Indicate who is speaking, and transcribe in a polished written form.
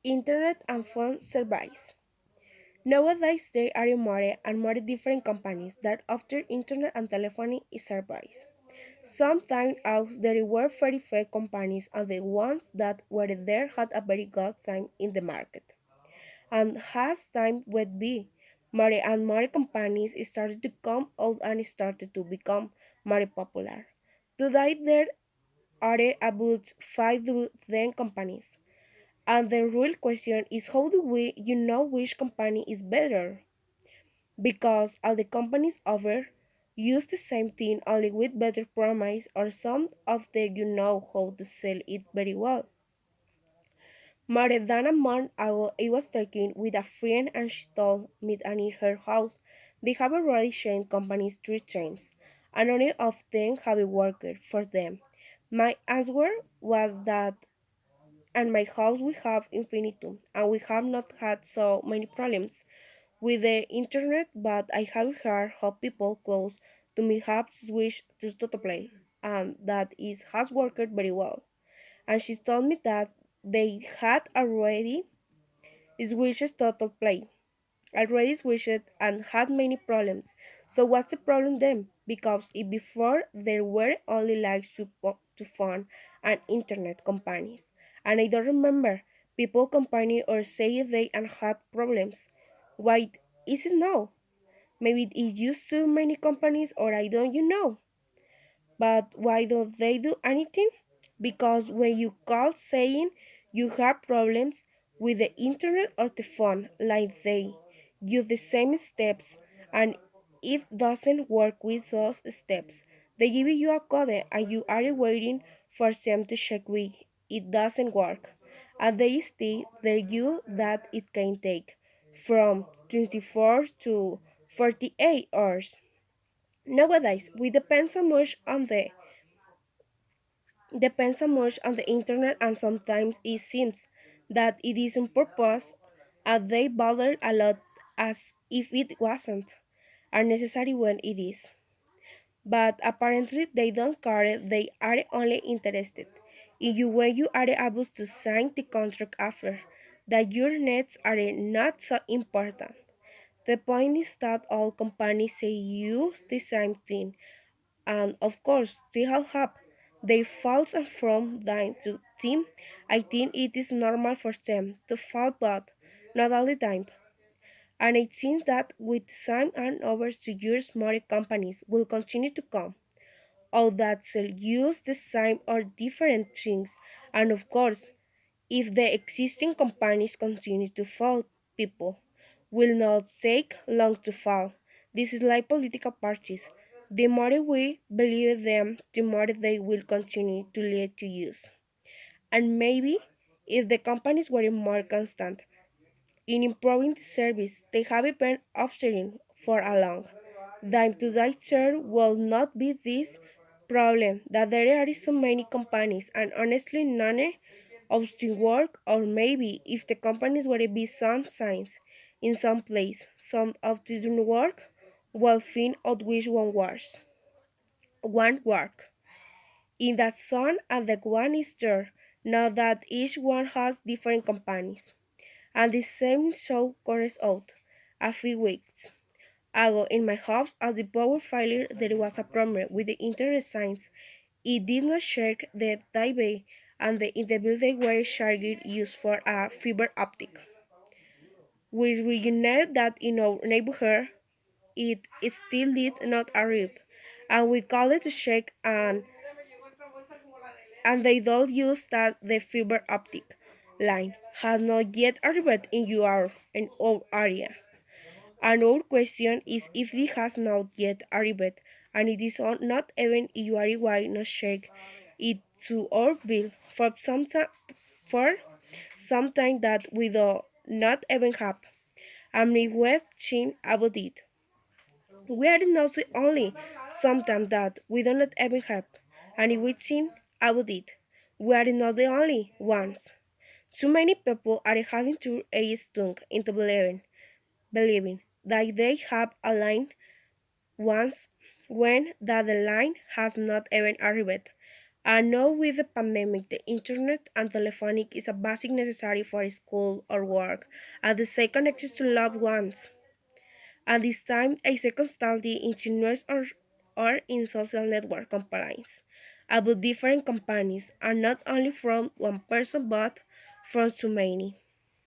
Speaker 1: Internet and phone service. Nowadays, there are more and more different companies that offer internet and telephony service. Sometimes out there were very few companies, and the ones that were there had a very good time in the market. And as time went by, more and more companies started to come out and started to become more popular. Today, there are about 5 to 10 companies. And the real question is how do we you know which company is better? Because all the companies offer use the same thing only with better promise or some of them you know how to sell it very well. More than a month ago I was talking with a friend and she told me that in her house they have already changed companies 3 times and only of them have worked for them. My answer was that and my house we have infinitum and we have not had so many problems with the internet, but I have heard how people close to me have switched to Totoplay and that is has worked very well. And she told me that they had switched to Totoplay already switched and had many problems. So what's the problem then? Because if before there were only like to phone and internet companies, and I don't remember people complaining or saying they and had problems. Why is it now? Maybe it used too many companies or I don't you know. But why don't they do anything? Because when you call saying you have problems with the internet or the phone, like they use the same steps, and if doesn't work with those steps, they give you a code and you are waiting for them to check with it doesn't work. And they still tell you that it can take from 24 to 48 hours. Nowadays, we depend so much on the internet and sometimes it seems that it is on purpose and they bother a lot as if it wasn't unnecessary when it is. But apparently they don't care, they are only interested in you when you are able to sign the contract after that your nets are not so important. The point is that all companies say use the same thing and of course they all have their faults and from time to time I think it is normal for them to fall but not all the time. And I think that with time and over to years more companies will continue to come all that sell use the same or different things and of course if the existing companies continue to fall, people will not take long to fall. This is like political parties. The more we believe them, the more they will continue to lead to use. And maybe if the companies were more constant in improving the service they have been offering for a long time to that share will not be this problem that there are so many companies and honestly none of the work or maybe if the companies were to be some signs in some place some of the don't work will find out which one work in that zone and the one is there now that each one has different companies and the same show comes out a few weeks ago in my house at the power failure there was a problem with the internet signs. It did not check the TV and in the building were charged used for a fiber optic. We know that in our neighborhood it still did not arrive and we called it to check and they don't use that the fiber optic line has not yet arrived in our area. Another question is if it has not yet arrived and it is not even why not check it to our bill for something that we do not even have. And we have seen about it. We are not the only sometimes that we do not even have. And if we think about it, we are not the only ones. Too many people are having to a stung into believing that they have a line once when that the line has not even arrived. And now with the pandemic, the internet and telephonic is a basic necessary for school or work, and the stay connected to loved ones. At this time, I say constantly into news or in social network companies about different companies, and not only from one person but from too many.